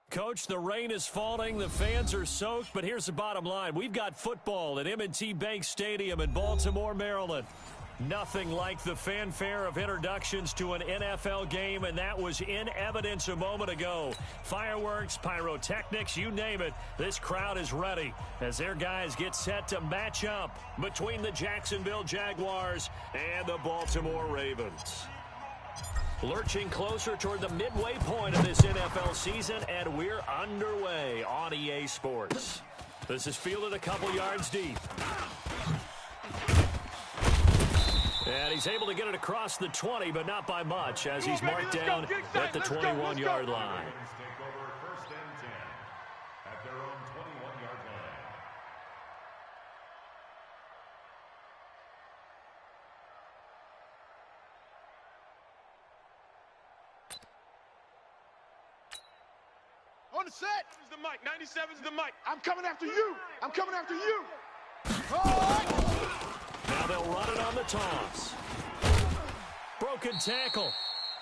Coach, the rain is falling, the fans are soaked, but here's the bottom line. We've got football at M&T Bank Stadium in Baltimore, Maryland. Nothing like the fanfare of introductions to an NFL game, and that was in evidence a moment ago. Fireworks, pyrotechnics, you name it, this crowd is ready as their guys get set to match up between the Jacksonville Jaguars and the Baltimore Ravens. Lurching closer toward the midway point of this NFL season, and we're underway on EA Sports. This is fielded a couple yards deep. And he's able to get it across the 20, but not by much, as he's marked down at the 21-yard line. On the set. The mic. 97's the mic. I'm coming after you. I'm coming after you. Oh! Now they'll run it on the toss. Broken tackle.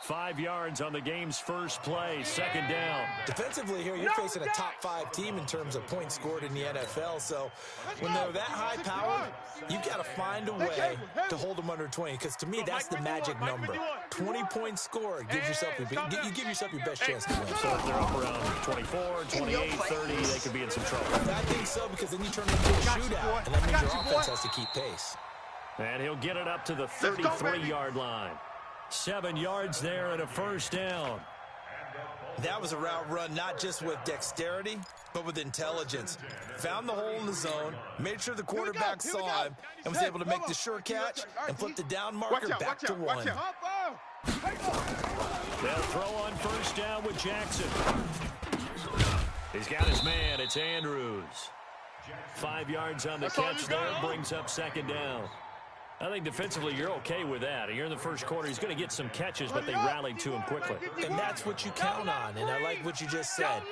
5 yards on the game's first play. Second down. Defensively here, you're facing a top-5 team in terms of points scored in the NFL. So when they're that high-powered, you got to find a way to hold them under 20. Because to me, that's the magic number. 20 points scored gives yourself you give yourself your best chance to win. So if they're up around 24, 28, 30, they could be in some trouble. I think so, because then you turn it into a shootout, and that means your offense has to keep pace. And he'll get it up to the 33-yard line. 7 yards there and a first down. That was a route run not just with dexterity, but with intelligence. Found the hole in the zone, made sure the quarterback saw him, and was able to make the sure catch and flip the down marker back to 1. They'll throw on first down with Jackson. He's got his man. It's Andrews. 5 yards on the catch there, brings up second down. I think defensively you're okay with that. You're in the first quarter. He's going to get some catches, but they rallied to him quickly. And that's what you count on, and I like what you just said.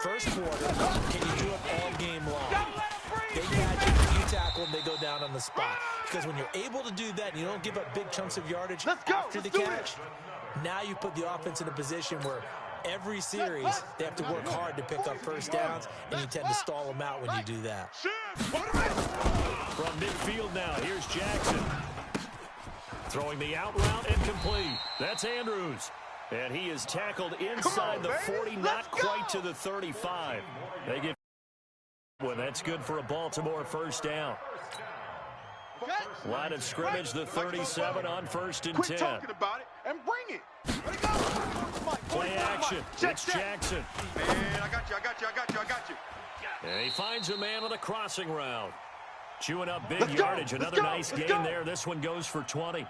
First quarter, can you do it all game long? They catch it, you tackle them, they go down on the spot. Because when you're able to do that and you don't give up big chunks of yardage after the catch, now you put the offense in a position where every series they have to work hard to pick up first downs, and you tend to stall them out when you do that. From midfield now, here's Jackson. Throwing the out route and complete. That's Andrews. And he is tackled inside the 40, not quite to the 35. They get well, that's good for a Baltimore first down. Line of scrimmage, the 37 on first and 10. Quit talking about it and bring it. Play action. It's Jackson. Man, I got you. And he finds a man on the crossing route. Chewing up big yardage. Another nice gain there. This one goes for 20.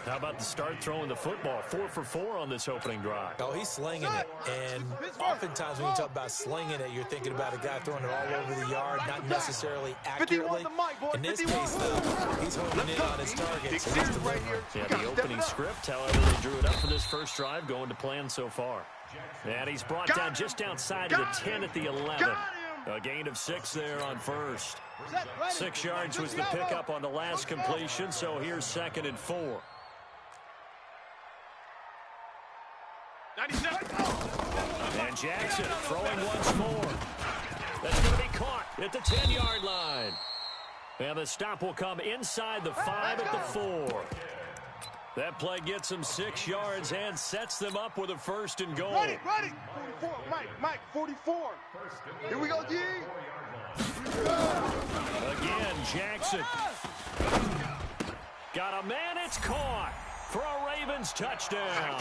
How about the start throwing the football? 4 for 4 on this opening drive. Oh, he's slinging it. And oftentimes when you talk about slinging it, you're thinking about a guy throwing it all over the yard, not necessarily accurately. In this case, though, he's honing in on his target. So he's delivering. Yeah, the opening script, however, they drew it up for this first drive, going to plan so far. And he's brought down just outside of the 10 at the 11. A gain of 6 there on first. 6 yards was the pickup on the last completion, so here's 2nd and 4. 97. And Jackson throwing once more. That's going to be caught at the 10-yard line. And the stop will come inside the 5 at the 4. That play gets them 6 yards and sets them up with a first and goal. Ready. 44, Mike, 44. Here we go, D. Again, Jackson. Got a man, it's caught for a Ravens touchdown.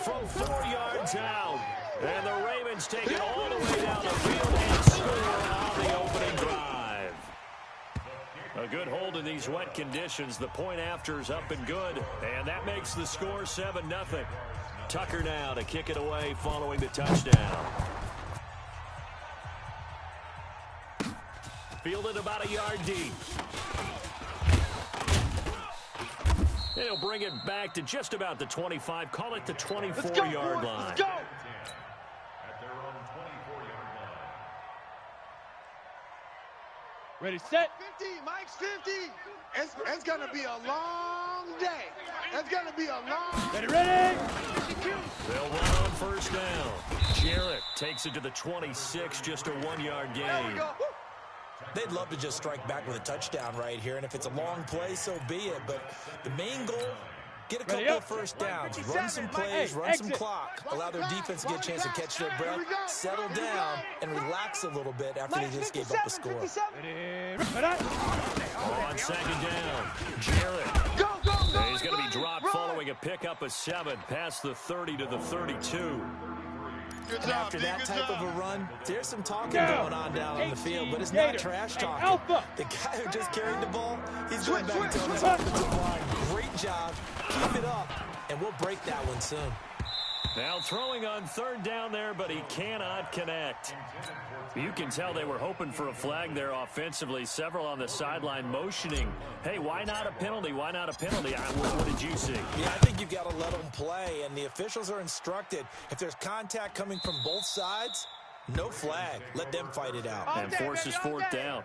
From 4 yards out. And the Ravens take it all the way down the field and score on the opening drive. A good hold in these wet conditions. The point after's up and good. And that makes the score 7-0. Tucker now to kick it away following the touchdown. Fielded about a yard deep. And he'll bring it back to just about the 25. Call it the 24-yard line. Let's go. Ready, set. 50, Mike's 50. It's going to be a long day. It's going to be a long day. Ready. They'll run on first down. Jarrett takes it to the 26, just a 1-yard gain. They'd love to just strike back with a touchdown right here, and if it's a long play, so be it. But the main goal, get a couple of first downs, run some plays, run some clock, allow their defense to get a chance to catch their breath, settle down, and relax a little bit after they just gave up a score. On second down, Jarrett. He's going to be dropped following a pickup of 7 past the 30 to the 32. And after that type of a run, there's some talking going on down on the field, but it's not trash talking. The guy who just carried the ball, he's going back and telling his offensive line, great job, keep it up, and we'll break that one soon. Now throwing on third down there, but he cannot connect. You can tell they were hoping for a flag there offensively. Several on the sideline motioning. Hey, why not a penalty? Why not a penalty? What did you see? Yeah, I think you've got to let them play, and the officials are instructed. If there's contact coming from both sides, no flag. Let them fight it out. And forces fourth down.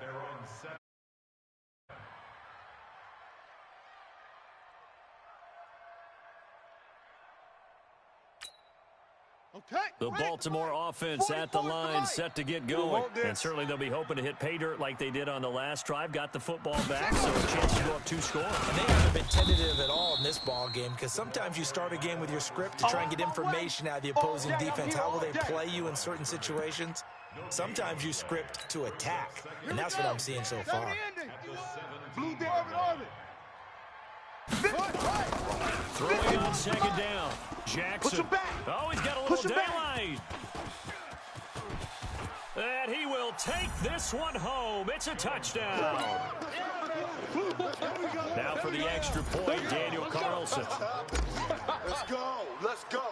The Baltimore offense at the line, set to get going. And certainly they'll be hoping to hit pay dirt like they did on the last drive. Got the football back, so a chance to go up 2 scores. And they haven't been tentative at all in this ball game, because sometimes you start a game with your script to try and get information out of the opposing defense. How will they play you in certain situations? Sometimes you script to attack, and that's what I'm seeing so far. Throwing on second down. Jackson. Oh, he's got a little daylight. And he will take this one home. It's a touchdown. Now for the extra point, Daniel Carlson. Let's go. Let's go.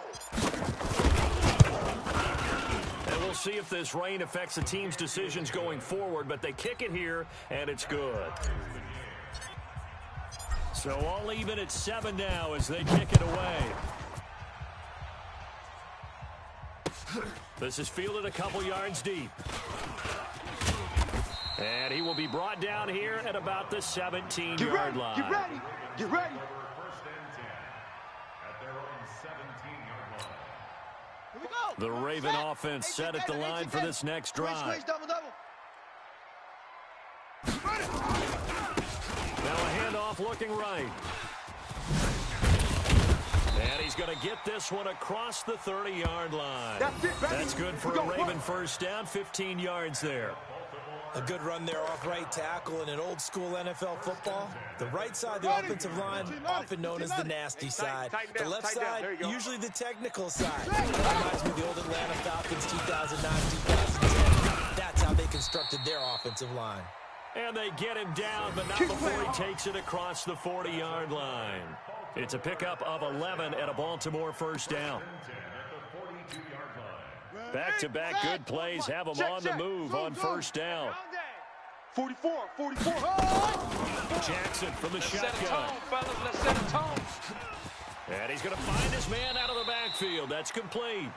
And we'll see if this rain affects the team's decisions going forward, but they kick it here, and it's good. So all even at 7 now as they kick it away. This is fielded a couple yards deep. And he will be brought down here at about the 17-yard line. Get ready. Get ready. The Raven offense set at the line for this next drive. Now a handoff looking right. And he's going to get this one across the 30-yard line. That's good for a Raven first down, 15 yards there. A good run there off right tackle in an old-school NFL football. The right side of the offensive line, often known as the nasty side. The left side, usually the technical side. That reminds me of the old Atlanta Falcons 2009-2010. That's how they constructed their offensive line. And they get him down, but not before he takes it across the 40-yard line. It's a pickup of 11 at a Baltimore first down. Back-to-back good plays have them on the move on first down. 44. Jackson from the shotgun. Let's set a tone. And he's going to find his man out of the backfield. That's complete.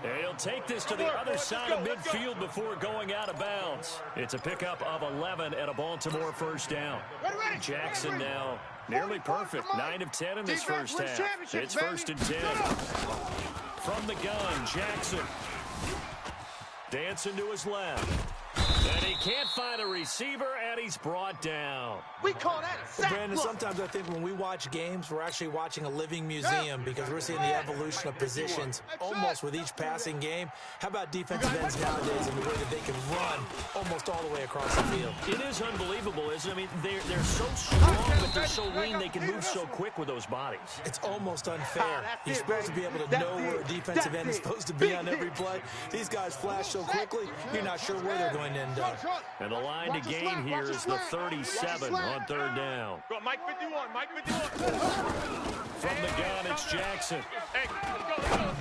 And he'll take this to the other side of midfield before going out of bounds. It's a pickup of 11 at a Baltimore first down. Jackson now nearly perfect. 9 of 10 in this first half. It's 1st and 10. From the gun, Jackson. Dancing to his left. And he can't find a receiver, and he's brought down. We call that sack. Brandon, sometimes I think when we watch games, we're actually watching a living museum because we're seeing the evolution of positions almost with each passing game. How about defensive ends nowadays and the way that they can run almost all the way across the field? It is unbelievable, isn't it? I mean, they're so strong, but they're so lean, they can move so quick with those bodies. It's almost unfair. You're supposed to be able to know where a defensive end is supposed to be on every play. These guys flash so quickly, you're not sure where they're going to end up. And the line to gain here is the 37 on third down. Go, Mike 51, Mike 51. From the gun, it's Jackson. Hey, let's go.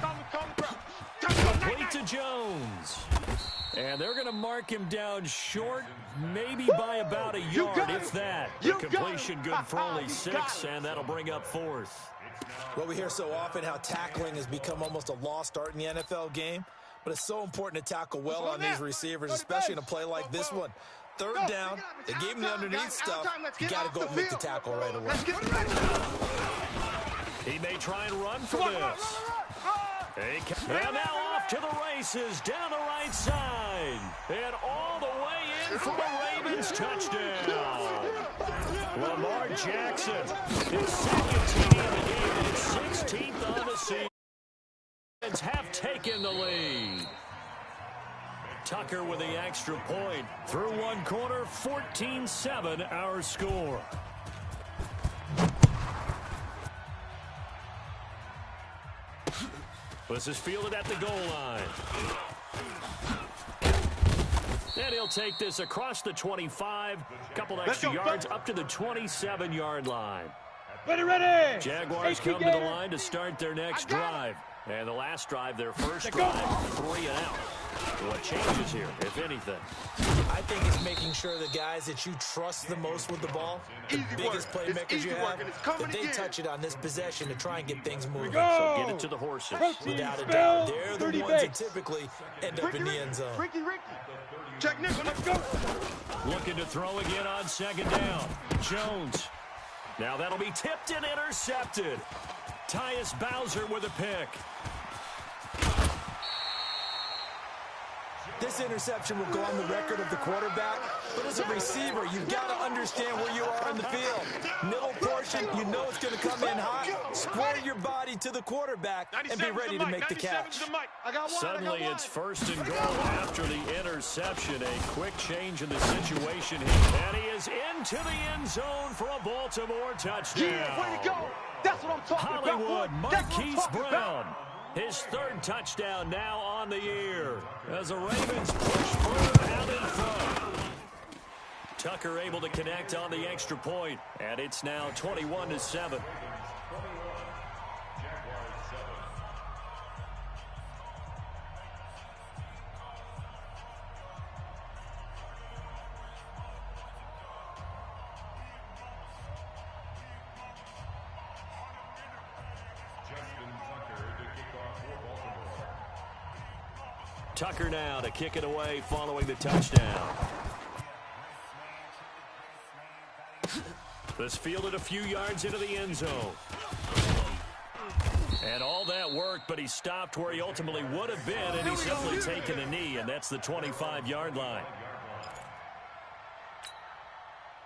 Complete to Jones. And they're going to mark him down short, maybe by about a yard, if that. The completion good for only 6, and that'll bring up 4th. Well, we hear so often how tackling has become almost a lost art in the NFL game. But it's so important to tackle well on these receivers, especially in a play like this one. Third down, they gave him the underneath stuff. You got to go and make the tackle right away. He may try and run for this. And now off to the races, down the right side. And all the way in for the Ravens touchdown. Lamar Jackson, his second TD of the game, and his 16th on the season. Have taken the lead. Tucker with the extra point. Through one quarter, 14-7 our score. This is fielded at the goal line. And he'll take this across the 25. Couple extra yards up to the 27-yard line. Ready. Jaguars come to the line to start their next drive. And the last drive, their first drive, 3 and out. What changes here, if anything? I think it's making sure the guys that you trust the most with the ball, the biggest playmakers you have, that they touch it on this possession to try and get things moving. So get it to the horses. Without a doubt, they're the ones that typically end up in the end zone. Check nickel, let's go. Looking to throw again on second down. Jones. Now that'll be tipped and intercepted. Tyus Bowser with a pick. This interception will go on the record of the quarterback, but as a receiver, you've got to understand where you are in the field. Middle portion, you know it's going to come in hot. Square your body to the quarterback and be ready to make the catch. Suddenly it's first and goal after the interception. A quick change in the situation here. And he is into the end zone for a Baltimore touchdown. Yeah, way to go. That's what I'm talking Hollywood, about. Marquise Brown. His third touchdown now on the year as the Ravens push further out in front. Tucker able to connect on the extra point, and it's now 21-7. Tucker now to kick it away following the touchdown. This fielded a few yards into the end zone. And all that worked, but he stopped where he ultimately would have been, and he's simply taken a knee, and that's the 25-yard line.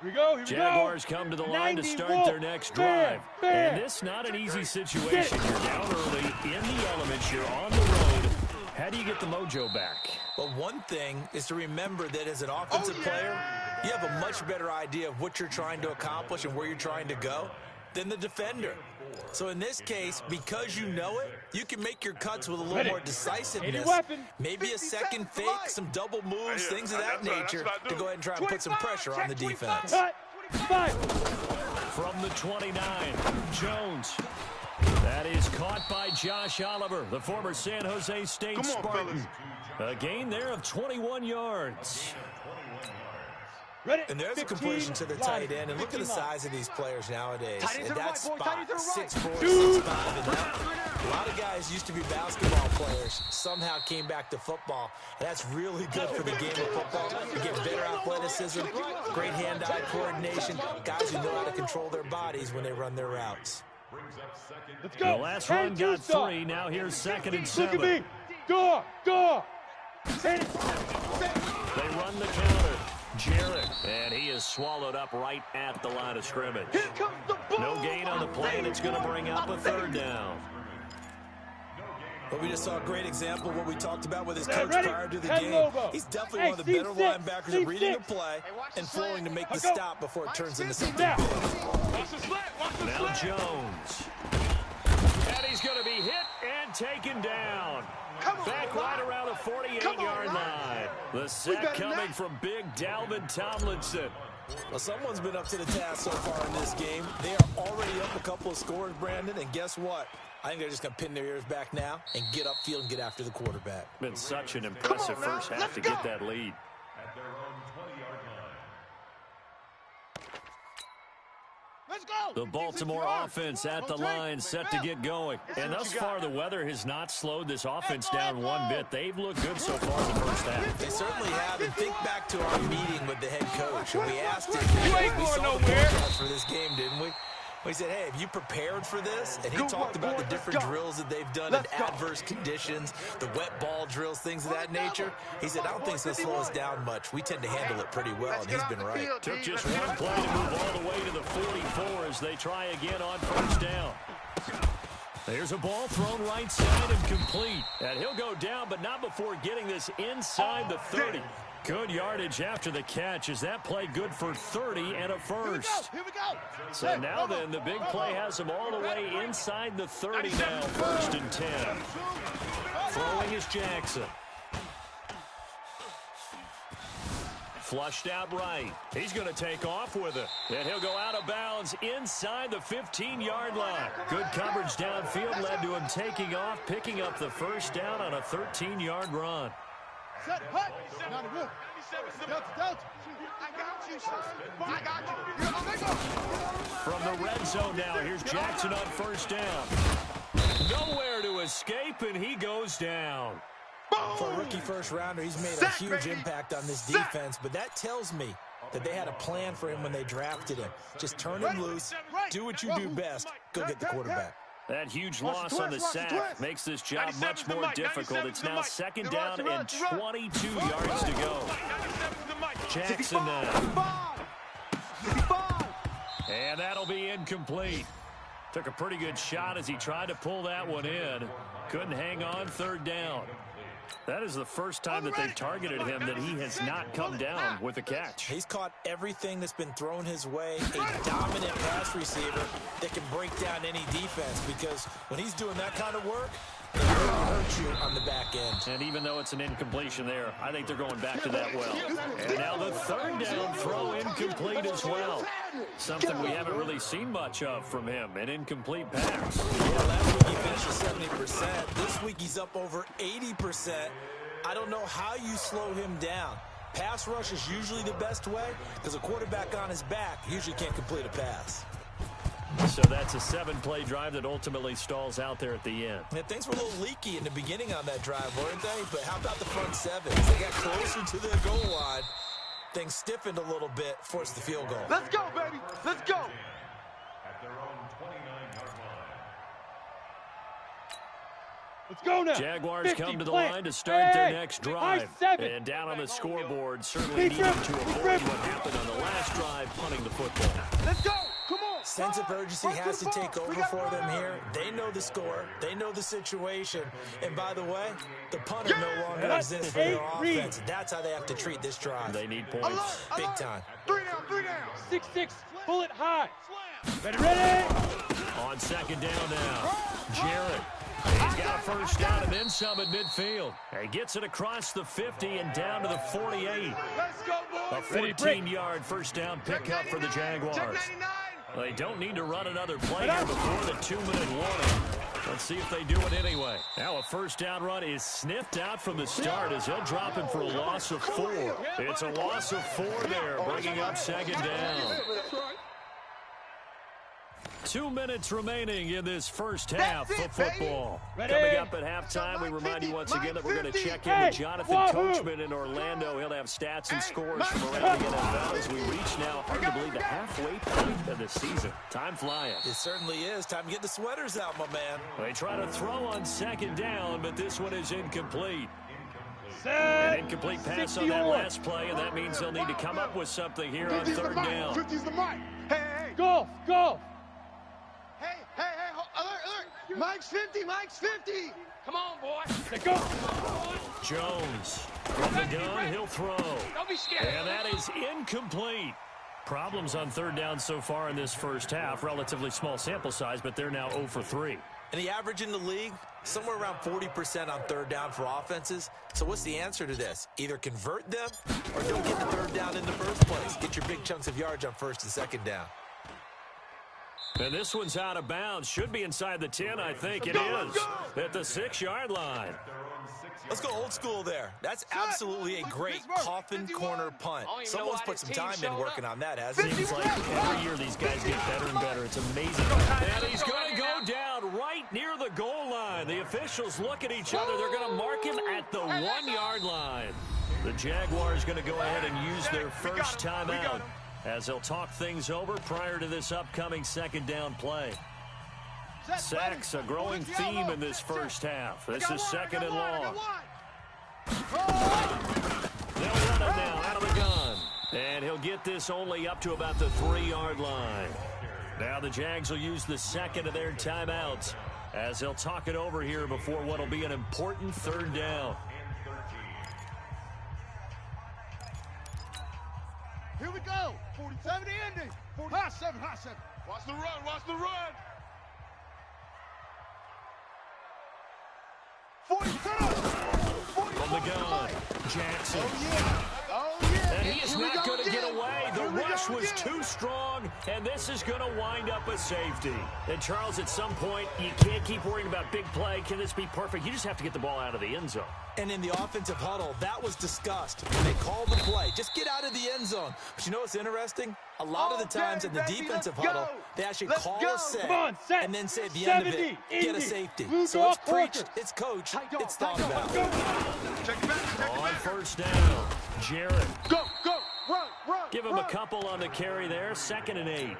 Here we go. Jaguars come to the line to start their next drive. And this not an easy situation. You're down early, in the elements, you're on the road. How do you get the mojo back? Well, one thing is to remember that as an offensive player, you have a much better idea of what you're trying to accomplish and where you're trying to go than the defender. So in this case, because you know it, you can make your cuts with a little more decisiveness. Maybe a second fake, some double moves, things of that nature to go ahead and try and put some pressure on the defense. From the 29, Jones. That is caught by Josh Oliver, the former San Jose State Spartan. A gain there of 21 yards. And there's a completion to the tight end. And look at the size of these players nowadays. At that spot, 6'4", 6'5". A lot of guys used to be basketball players, somehow came back to football. And that's really good for the game of football. You get better athleticism, great hand-eye coordination, guys who know how to control their bodies when they run their routes. The last run got 3. Now here's 2nd and 7. Look at me. Go. They run the counter. Jarrett, and he is swallowed up right at the line of scrimmage. No gain on the play, and it's going to bring up a 3rd down. But we just saw a great example of what we talked about with his coach prior to the game. He's definitely one of the better linebackers at reading a play and flowing to make the stop before it turns into something big. Now Jones. And he's going to be hit and taken down. Back right around the 48-yard line. The sack coming from big Dalvin Tomlinson. Well, someone's been up to the task so far in this game. They are already up a couple of scores, Brandon, and guess what? I think they're just going to pin their ears back now and get upfield and get after the quarterback. Been such an impressive first half to get that lead. The Baltimore offense at the line set to get going. And thus far, the weather has not slowed this offense down one bit. They've looked good so far in the first half. They certainly have. And think back to our meeting with the head coach. And we asked him, we saw the forecast for this game, didn't we? He said, hey, have you prepared for this? And he talked about the different drills that they've done in adverse conditions, the wet ball drills, things of that nature. He said, I don't think it's going to slow us down much. We tend to handle it pretty well, and he's been right. Took just one play to move all the way to the 44 as they try again on first down. There's a ball thrown right side and complete. And he'll go down, but not before getting this inside the 30. Good yardage after the catch. Is that play good for 30 and a first? Here we go. So now then, the big play has him all the way inside the 30 now, 1st and 10. Throwing is Jackson. Flushed out right. He's going to take off with it. And he'll go out of bounds inside the 15-yard line. Good coverage downfield led to him taking off, picking up the first down on a 13-yard run. Set, hut. Not a good. Delta. I got you, son. I got you. From the red zone now, here's Jackson on first down. Nowhere to escape, and he goes down. For a rookie first-rounder, he's made a huge impact on this defense, but that tells me that they had a plan for him when they drafted him. Just turn him loose, do what you do best, go get the quarterback. That huge loss on the sack makes this job much more difficult. It's now 2nd down and 22 yards to go. Jackson now. And that'll be incomplete. Took a pretty good shot as he tried to pull that one in. Couldn't hang on 3rd down. That is the first time that they've targeted him that he has not come down with a catch. He's caught everything that's been thrown his way. A dominant pass receiver that can break down any defense, because when he's doing that kind of work, it really hurts you on the back end. And even though it's an incompletion there, I think they're going back to that well. And now the 3rd down throw incomplete as well. Something we haven't really seen much of from him, an incomplete pass. Yeah, last week he finished at 70%. This week he's up over 80%. I don't know how you slow him down. Pass rush is usually the best way, because a quarterback on his back usually can't complete a pass. So that's a 7-play drive that ultimately stalls out there at the end. Yeah, things were a little leaky in the beginning on that drive, weren't they? But how about the front 7? As they got closer to their goal line, things stiffened a little bit, forced the field goal. Let's go, baby. Let's go. Let's go now. Jaguars come to the line to start their next drive. And down on the scoreboard, certainly needing to avoid what happened on the last drive, punting the football. Let's go. Come on. Sense of urgency has to take over for them here. They know the score. They know the situation. And by the way, the punter no longer exists for their offense. That's how they have to treat this drive. They need points. Big time. 3 down. 6-6, bullet high. Ready. On 2nd down now, Jarrett. He's got a first down and then some at midfield. He gets it across the 50 and down to the 48. Let's go, boys. A 14-yard first down pickup for the Jaguars. They don't need to run another play here before the 2-minute warning. Let's see if they do it anyway. Now a first down run is sniffed out from the start as he'll drop him for a loss of 4. It's a loss of 4 there, bringing up 2nd down. 2 minutes remaining in this first half of football. Coming up at halftime, we remind you once again that we're going to check in with Jonathan Coachman in Orlando. He'll have stats and scores from around the NFL as we reach now arguably the halfway point of the season. Time flying. It certainly is. Time to get the sweaters out, my man. They try to throw on 2nd down, but this one is incomplete. Set. An incomplete pass on that last play, and that means they'll need to come up with something here on 3rd down. 50's the mic. Hey. Golf. Hey, alert. Mike's 50. Come on, boy. Let's go. Jones from the gun, he'll throw. Don't be scared. And that is incomplete. Problems on 3rd down so far in this first half. Relatively small sample size, but they're now 0 for 3. And the average in the league, somewhere around 40% on 3rd down for offenses. So what's the answer to this? Either convert them or don't get the 3rd down in the first place. Get your big chunks of yards on 1st and 2nd down. And this one's out of bounds. Should be inside the 10, I think. It is at the 6-yard line. Let's go old school there. That's absolutely a great coffin corner punt. Someone's put some time in working on that, hasn't he? Seems like every year these guys get better and better. It's amazing. And he's going to go down right near the goal line. The officials look at each other. They're going to mark him at the 1-yard line. The Jaguars going to go ahead and use their first timeout. as they'll talk things over prior to this upcoming second down play. Sacks, a growing theme in this first half. This is second and long. They'll run it now out of the gun. And he'll get this only up to about the 3-yard line. Now the Jags will use the second of their timeouts as they'll talk it over here before what will be an important third down. Here we go. 47 ending. High 7, high 7. Watch the run, watch the run. 47. From the gun, Jackson. Oh, yeah. Oh, yeah. And he is not going to get away. The rush was too strong, and this is going to wind up a safety. And, Charles, at some point, you can't keep worrying about big play. Can this be perfect? You just have to get the ball out of the end zone. And in the offensive huddle, that was discussed when they called the play. Just get out of the end zone. But you know what's interesting? A lot of the times in the defensive huddle, they actually call a set and then say at the end of it, get a safety. So it's preached, it's coached, it's thought about. On first down, Jarrett. Go, run. Give him a couple on the carry there. 2nd and 8.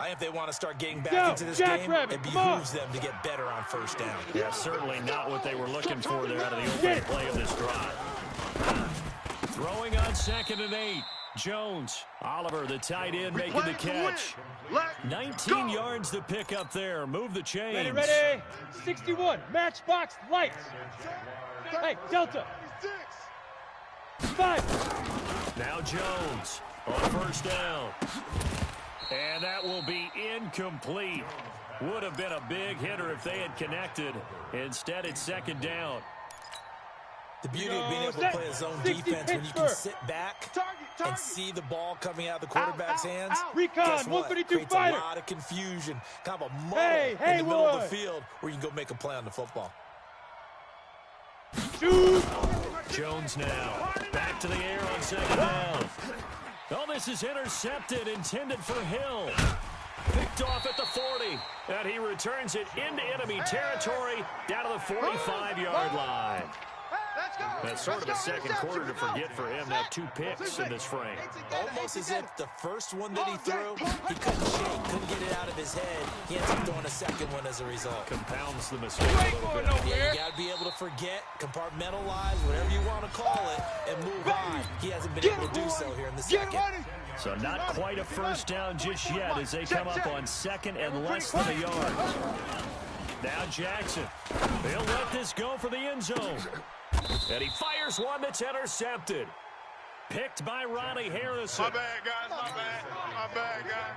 I think if they want to start getting back into this game, it behooves them to get better on first down. Yeah, certainly not what they were looking for there out of the opening play of this drive. Throwing on 2nd and 8. Jones. Oliver, the tight end, making the catch. 19 yards to pick up there. Move the chains. Ready. 61. Matchbox lights. Hey, Delta. 5. Now Jones on first down. And that will be incomplete. Would have been a big hitter if they had connected. Instead, it's 2nd down. The beauty of being able to play a zone defense when you can sit back and see the ball coming out of the quarterback's hands. Recon, 152 creates fighter. a lot of confusion, kind of a muddle in the middle of the field where you can go make a play on the football. Shoot. Jones now. Back to the air on 2nd down. Oh, this is intercepted, intended for Hill. Picked off at the 40. And he returns it into enemy territory down to the 45-yard line. That's sort of a second quarter to forget for him. Now 2 picks in this frame. Almost as if the first one that he threw, he couldn't shake, couldn't get it out of his head. He ends up throwing a second one as a result. Compounds the mistake a little bit. Yeah, you got to be able to forget, compartmentalize, whatever you want to call it, and move on. He hasn't been able to do so here in the second. So not quite a first down just yet as they come up on 2nd and less than a yard. Now Jackson. They'll let this go for the end zone. And he fires one that's intercepted. Picked by Ronnie Harrison. My bad, guys. My bad, guys.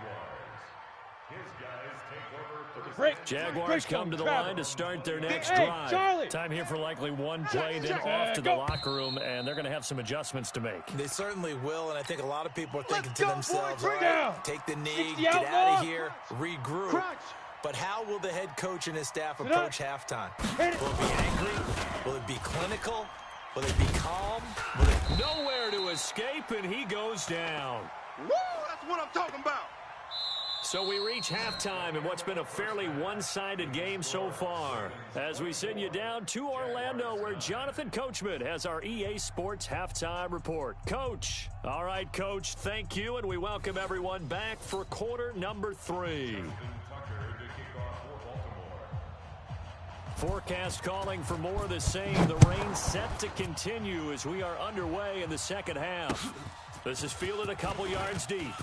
Jaguars come to the line to start their next drive. Time here for likely one play, then off to the locker room, and they're going to have some adjustments to make. They certainly will, and I think a lot of people are thinking to themselves, all right, take the knee, get out of here, regroup. But how will the head coach and his staff approach halftime? Will it be angry? Will it be clinical? Will it be calm? Nowhere to escape, and he goes down. Woo! That's what I'm talking about. So we reach halftime in what's been a fairly one-sided game so far. As we send you down to Orlando, where Jonathan Coachman has our EA Sports Halftime Report. Coach. All right, Coach, thank you, and we welcome everyone back for quarter number 3. Forecast calling for more of the same. The rain set to continue as we are underway in the second half. This is fielded a couple yards deep.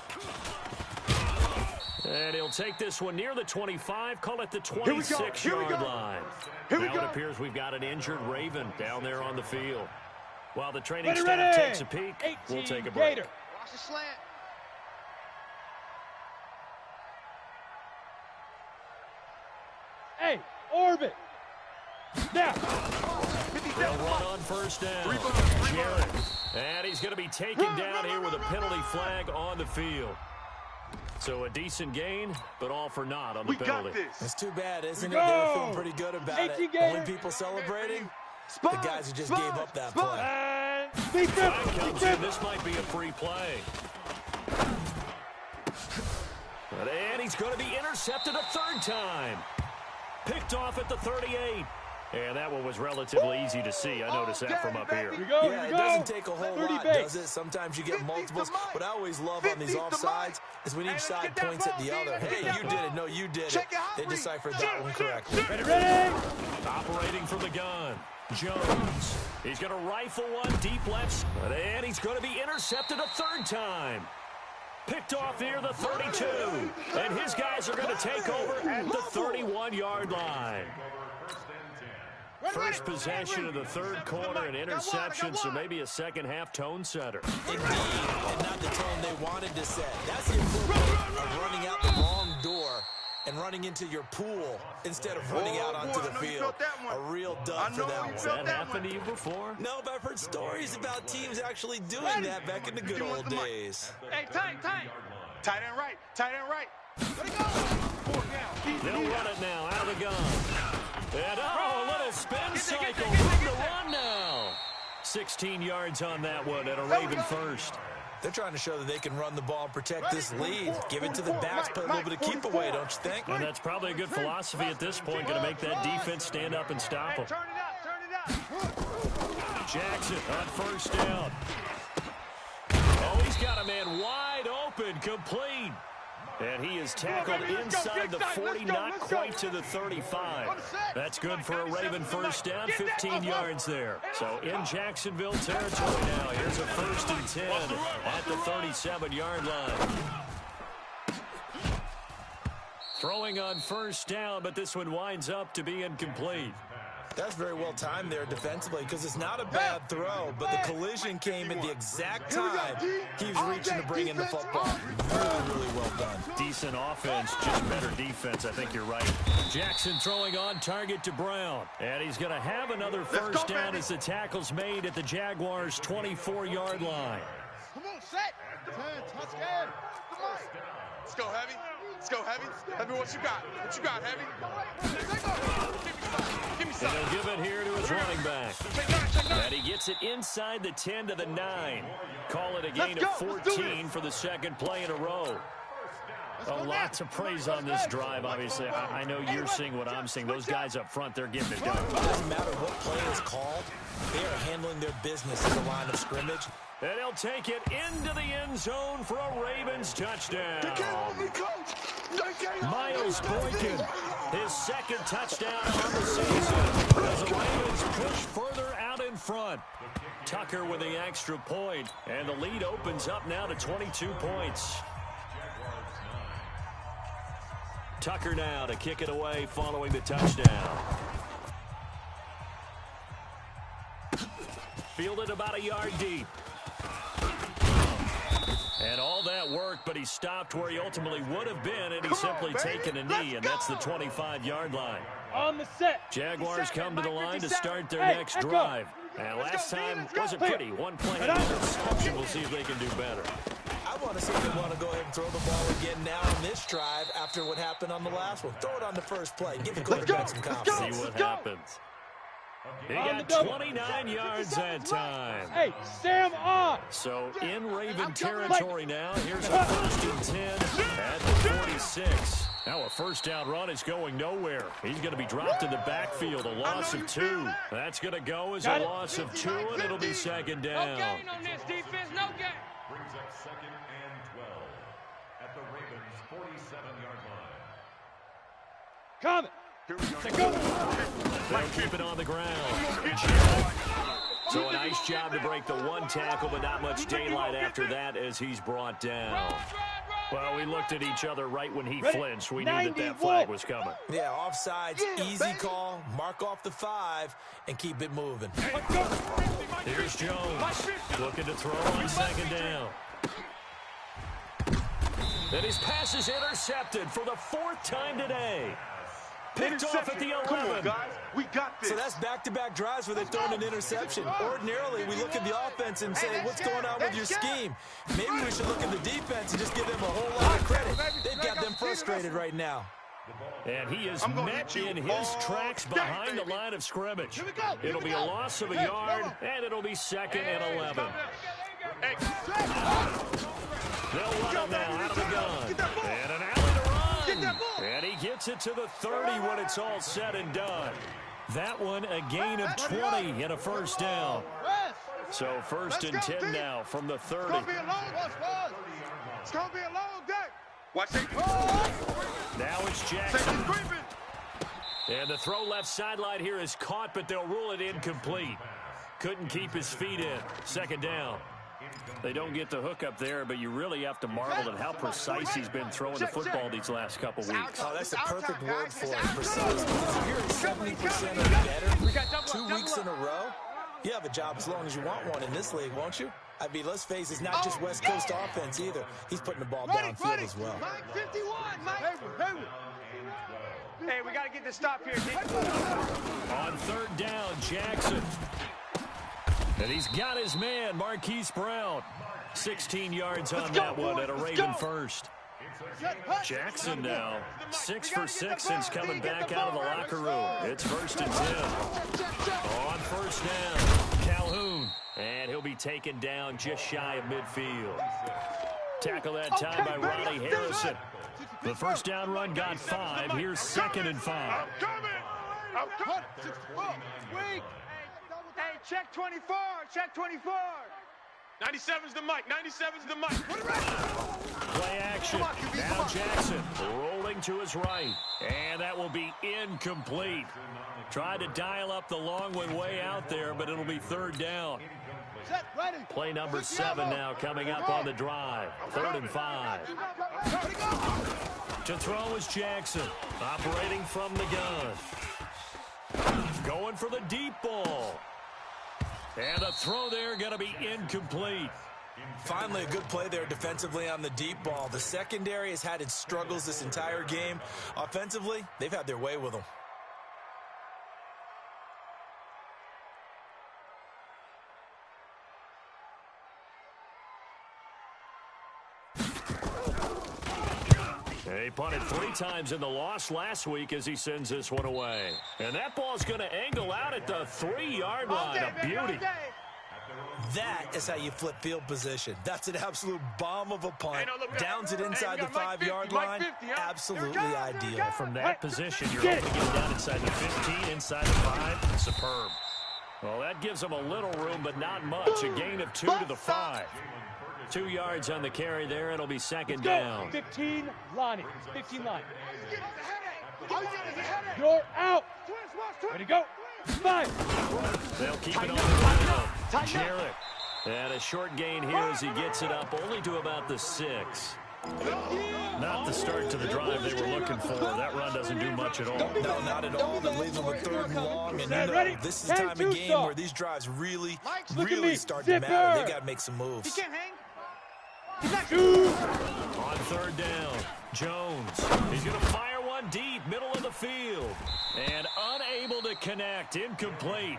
And he'll take this one near the 25, call it the 26-yard line. Now it appears we've got an injured Raven down there on the field. While the training staff takes a peek, we'll take a break. Watch the slant. Hey, orbit. Now. They'll run on first down. Jarrett. And he's going to be taken down here with a penalty flag on the field. So a decent gain, but all for naught on the penalty. It's too bad, isn't it? They were feeling pretty good about it. But when people celebrating, the guys who just gave up that play. This might be a free play. And he's going to be intercepted a third time. Picked off at the 38. And that one was relatively easy to see. I noticed that from up here. Here we go, Yeah, here it we go. doesn't take a whole 30 lot, base. does it? Sometimes you get multiples. What I always love on these offsides is when each side points at the other. Hey, you did it. No, you did it. They deciphered that one correctly. Ready, ready. Operating from the gun, Jones. He's going to rifle one deep left, and he's going to be intercepted a third time. Picked off near the 32, and his guys are going to take over at the 31-yard line. First possession of the third quarter, an interception, so maybe a second-half tone setter. Indeed, and not the tone they wanted to set. That's the equivalent of running out the wrong door and running into your pool instead of running out onto the field. A real dud for that one. Has that happened to you before? No, but I've heard stories about teams actually doing that back in the good old days. Hey, tight. Tight end right. Tight end right. Let it go. They'll run it now, out of the gun. And, a little spin cycle from the run now. 16 yards on that one, and a Raven first. They're trying to show that they can run the ball and protect this lead. Give it to the backs, play a little bit of keep away, don't you think? And that's probably a good philosophy at this point, going to make that defense stand up and stop them. Turn it up. Jackson on first down. Oh, he's got a man wide open, complete. And he is tackled inside the 40, not quite to the 35. That's good for a Raven first down, 15 yards there. So in Jacksonville territory now. Here's a 1st and 10 at the 37-yard line. Throwing on first down, but this one winds up to be incomplete. That's very well timed there defensively because it's not a bad throw, but the collision came at the exact time he was reaching to bring in the football. Really, really well done. Decent offense, just better defense. I think you're right. Jackson throwing on target to Brown. And he's going to have another first down as the tackle's made at the Jaguars' 24-yard line. Come on, set. 10, touchdown. Come on. Let's go, Heavy. Let's go, Heavy. Heavy, what you got? What you got, Heavy? Give me some. And he'll give it here to his running back. And he gets it inside the 10 to the 9. Call it a gain of 14 for the second play in a row. Lots of praise on this drive, obviously. I know you're seeing what I'm seeing. Those guys up front, they're getting it done. It doesn't matter what play is called. They are handling their business in the line of scrimmage. And he'll take it into the end zone for a Ravens touchdown. Miles Boykin, his second touchdown on the season. As the Ravens push further out in front. Tucker with the extra point, and the lead opens up now to 22 points. Tucker now to kick it away following the touchdown. Fielded about a yard deep. And all that work, but he stopped where he ultimately would have been, and he's simply taken a knee, and that's the 25-yard line. On the set. Jaguars come to the line to start their next drive. And last time wasn't pretty. One play and an interception. We'll see if they can do better. I want to see if they want to go ahead and throw the ball again now on this drive after what happened on the last one. Throw it on the first play. Give the quarterback some confidence. See what happens. He got 29 yards that time. Hey, Sam on. So in Raven territory now. Here's a 1st and 10 at the 46. Now a first down run is going nowhere. He's going to be dropped in the backfield, a loss of 2. That's going to go as a loss of 2, and it'll be second down. No gain on this defense, no gain. Brings up 2nd and 12 at the Ravens' 47-yard line. Coming. They'll keep it on the ground. So a nice job to break the one tackle, but not much daylight after that as he's brought down. Well, we looked at each other right when he flinched. We knew that flag was coming. Yeah, offsides, easy call, mark off the 5, and keep it moving. Here's Jones, looking to throw on second down. And his pass is intercepted for the 4th time today. Picked off at the 11. Come on, guys. We got this. So that's back-to-back drives where they've thrown an interception. Ordinarily, we look at the offense and say, what's going on with your scheme? Maybe we should look at the defense and just give them a whole lot of credit. They've got them frustrated right now. And he is met in his tracks behind the line of scrimmage. It'll be a loss of a yard, and it'll be 2nd and 11. They'll run it now out of the gun. And an alley to run. And he gets it to the 30 when it's all said and done. That one a gain of 20 and a first down. So first and 10 now from the 30. It's going to be a long one, It's going to be a long day. Watch it. Now it's Jackson. And the throw left sideline here is caught, but they'll rule it incomplete. Couldn't keep his feet in. Second down. They don't get the hook up there, but you really have to marvel at how precise he's been throwing the football these last couple weeks. Oh, that's the perfect word for it, precise. Because if you're at 70% or better 2 weeks in a row, you have a job as long as you want one in this league, won't you? I mean, let's face it, it's not just West Coast offense either. He's putting the ball downfield as well. Mike 51, Mike. Hey, we got to get this stop here. On third down, Jackson. And he's got his man, Marquise Brown. 16 yards on that one at a Raven first. Jackson now 6 for 6 since coming back out of the locker room. It's first and 10. On first down, Calhoun. And he'll be taken down just shy of midfield. Tackle that time by Ronnie Harrison. The first down run got 5. Here's second and 5. I'm coming. Hey, check 24. Check 24. 97's the mic. 97's the mic. Play action. Now Jackson rolling to his right. And that will be incomplete. Tried to dial up the long one way out there, but it'll be third down. Play number 7 now coming up on the drive. 3rd and 5. To throw is Jackson. Operating from the gun. Going for the deep ball. And a throw there going to be incomplete. Finally, a good play there defensively on the deep ball. The secondary has had its struggles this entire game. Offensively, they've had their way with them. He punted 3 times in the loss last week as he sends this one away. And that ball's going to angle out at the 3-yard line. A beauty. That is how you flip field position. That's an absolute bomb of a punt. Downs it inside the 5-yard line. Absolutely ideal. From that position, you're hoping to get down inside the 15, inside the 5. Superb. Well, that gives them a little room, but not much. A gain of 2 to the 5. 2 yards on the carry there. It'll be second down. 15, Lonnie. 15 line. You're out. Ready to go. 5. They'll keep it on the ground. Jarrett. And a short gain here as he gets it up only to about the 6. Not the start to the drive they were looking for. That run doesn't do much at all. No, not at all. That leaves them with 3rd and long. And you know, this is the time of game where these drives really start to matter. They got to make some moves. He can't hang. On third down, Jones. He's going to fire one deep, middle of the field. And unable to connect, incomplete.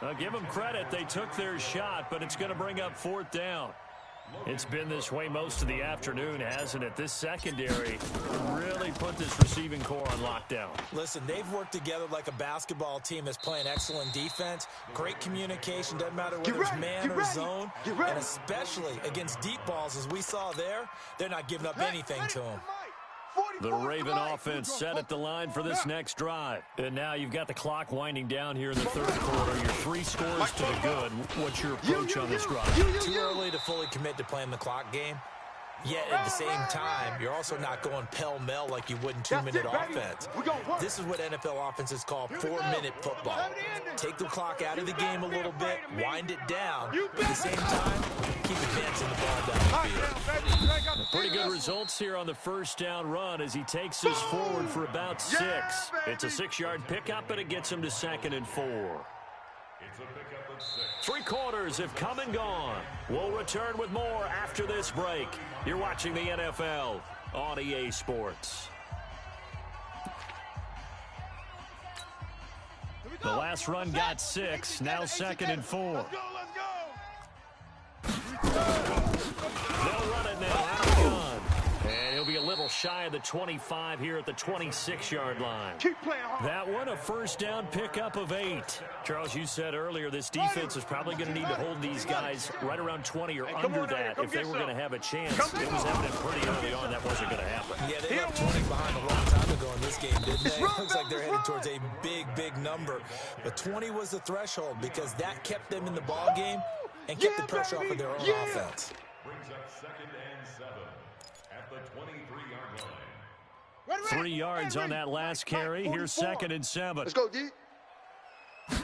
I'll give them credit. They took their shot, but it's going to bring up 4th down. It's been this way most of the afternoon, hasn't it? This secondary really put this receiving core on lockdown. Listen, they've worked together like a basketball team that's playing excellent defense. Great communication, doesn't matter whether it's man or zone. And especially against deep balls, as we saw there, they're not giving up anything to them. The Raven offense set at the line for this next drive. And now you've got the clock winding down here in the 3rd quarter. You're 3 scores to the good. What's your approach on this drive? Too early to fully commit to playing the clock game. Yet at the same time, you're also not going pell-mell like you would in 2-minute offense. This is what NFL offenses call 4-minute football. Take the clock out of the game a little bit, wind it down, but at the same time, keep advancing the ball down the field. Pretty good results here on the first down run as he takes this forward for about 6. It's a 6-yard pickup, and it gets him to 2nd and 4. 3 quarters have come and gone. We'll return with more after this break. You're watching the NFL on EA Sports. The last run got 6, now 2nd and 4. They'll run it now out of the gun. And he'll be a little shy of the 25 here at the 26-yard line. Keep playing hard. That one, a first down pickup of 8. Charles, you said earlier this defense is probably going to need to hold these guys right around 20 or under that if they were going to have a chance. It was evident pretty early on that wasn't going to happen. Yeah, they left 20 behind a long time ago in this game, didn't they? Looks like they're headed towards a big number. But 20 was the threshold because that kept them in the ball game and kept the pressure off of their own offense. Brings up 2nd and 7 at the 23-yard line. 3 yards on that last carry. Here's 2nd and 7. Let's go, D. And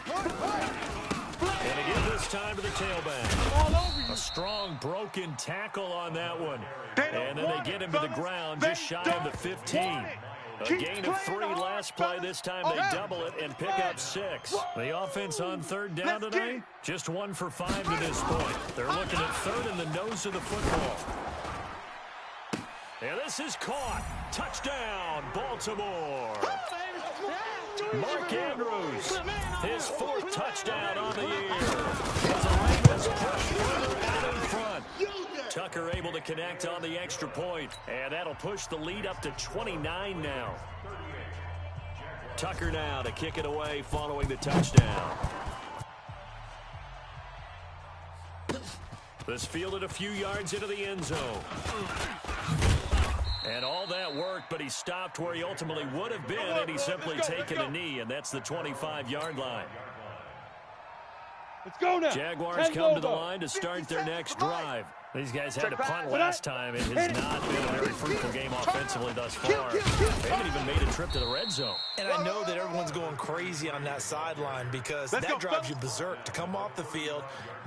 again this time to the tailback. A strong broken tackle on that one. And then they get him to the ground just shy of the 15. A gain of 3 last play. This time they double it and pick up 6. The offense on 3rd down today, just 1 for 5 to this point. They're looking at 3rd in the nose of the football. And this is caught. Touchdown, Baltimore. Mark Andrews, his 4th touchdown on the year. As the Ravens push further out in front. Tucker able to connect on the extra point, and that'll push the lead up to 29 now. Tucker now to kick it away following the touchdown. This fielded a few yards into the end zone. And all that worked, but he stopped where he ultimately would have been, and he's simply taken a knee, and that's the 25-yard line. Let's go now. Jaguars come to the line to start their next drive. These guys had to punt last time. It has not been a very fruitful game offensively thus far. They haven't even made a trip to the red zone. And I know that everyone's going crazy on that sideline because that drives you berserk to come off the field,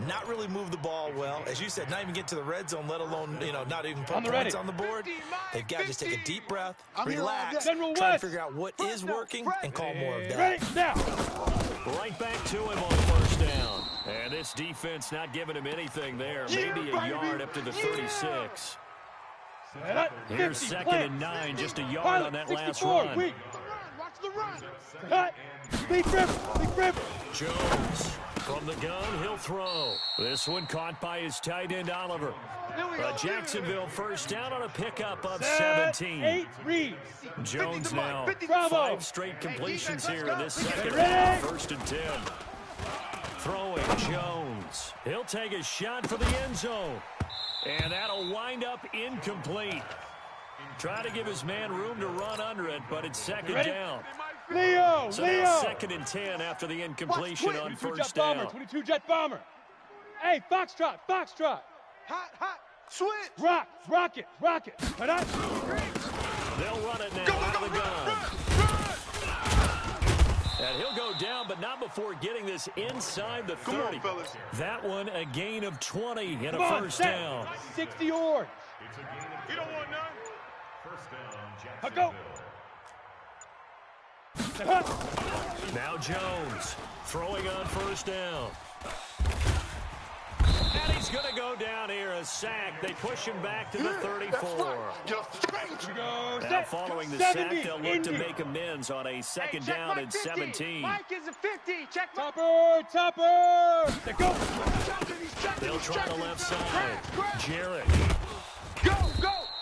not really move the ball well. As you said, not even get to the red zone, let alone, not even put points on the board. They've got to just take a deep breath, relax, try to figure out what is working, and call more of that. Ready, now. Right back to him on 1st down. And this defense not giving him anything there. Maybe a yard up to the 36. Here's 2nd and 9, just a yard on that last run. Watch the run. Cut. Big rip. Jones from the gun, he'll throw. This one caught by his tight end, Oliver. Jacksonville first down on a pickup of 17. 8 reads. Jones now. 5 straight completions here in this second Ready? 1st and 10. Throwing Jones. He'll take a shot for the end zone. And that'll wind up incomplete. Try to give his man room to run under it, but it's 2nd down. Leo. So now 2nd and 10 after the incompletion on 1st down. 22 jet bomber. Hey, Foxtrot. Hot. Switch. Rocket. Cut out. They'll run it now out of the gun. And he'll go down, but not before getting this inside the 30. Come on, fellas. That one a gain of 20 and a first down. 60 yards. You don't want none. First down, Go. Jacksonville. Now Jones throwing on 1st down. And he's going to go down here, a sack. They push him back to the 34. Get off the screen. Now following the sack, they'll look to make amends on a 2nd down and 17. Mike is a 50. Check Topper. They go. They'll try the left side. Jarrett. Go.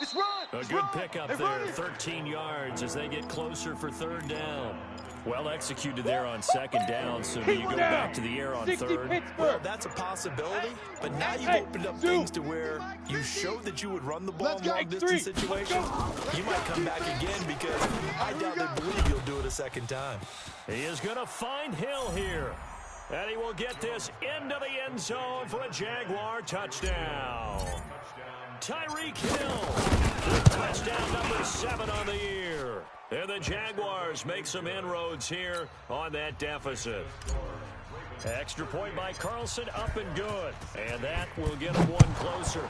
It's run. A good pickup there, 13 yards as they get closer for 3rd down. Well executed there on 2nd down, so do you go back to the air on 3rd? Well, that's a possibility, but now you've opened up things to where you showed that you would run the ball in long-distance situations. You might come back again because I doubt they believe you'll do it a 2nd time. He is going to find Hill here, and he will get this into the end zone for a Jaguar touchdown. Tyreek Hill, touchdown number 7 on the year. And the Jaguars make some inroads here on that deficit. Extra point by Carlson, up and good. And that will get them one closer.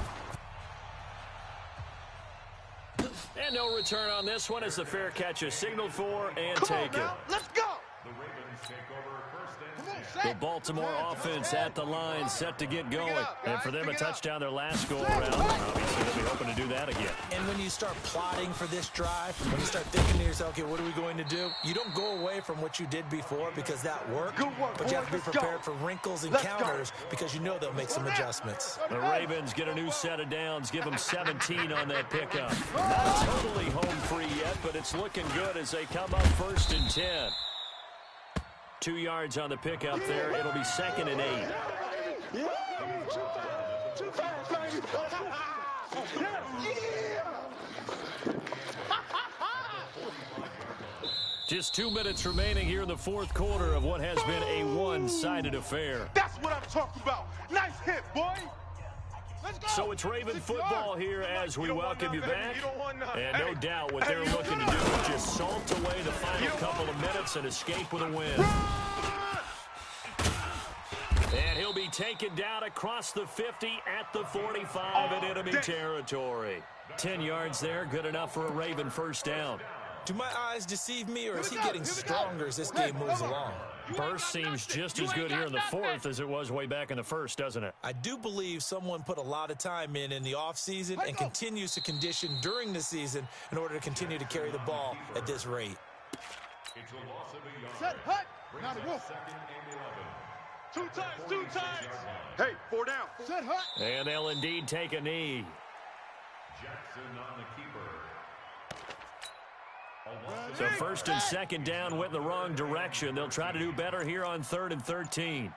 And no return on this one as the fair catch is signaled for and taken. Let's go. The Ravens take over 1st and 10. The Baltimore offense at the line, set to get going. And for them, a touchdown their last go around. Obviously, they'll be hoping to do that that again. And when you start plotting for this drive, when you start thinking to yourself, okay, what are we going to do? You don't go away from what you did before because that worked, but you have to be prepared for wrinkles and counters because you know they'll make some adjustments. The Ravens get a new set of downs, give them 17 on that pickup. Not totally home free yet, but it's looking good as they come up 1st and 10. 2 yards on the pickup there. It'll be 2nd and 8. Just 2 minutes remaining here in the 4th quarter of what has been a one-sided affair. That's what I'm talking about. Nice hit, boy. Let's go. So it's Raven football here as we welcome you back. And no doubt what they're looking to do is just salt away the final couple of minutes and escape with a win. And he'll be taken down across the 50 at the 45 in enemy territory. 10 yards there, good enough for a Raven first down. Do my eyes deceive me, or is he getting stronger as this game moves along? Burst seems just as good here in the 4th as it was way back in the 1st, doesn't it? I do believe someone put a lot of time in the offseason and continues to condition during the season in order to continue to carry the ball at this rate. It's a loss of a yard. Set, hut. Now the wolf. 2 times, 2 times. Hey, 4 down. Set, hut. And they'll indeed take a knee. Jackson on the keeper. So 1st and 2nd down went in the wrong direction. They'll try to do better here on 3rd and 13.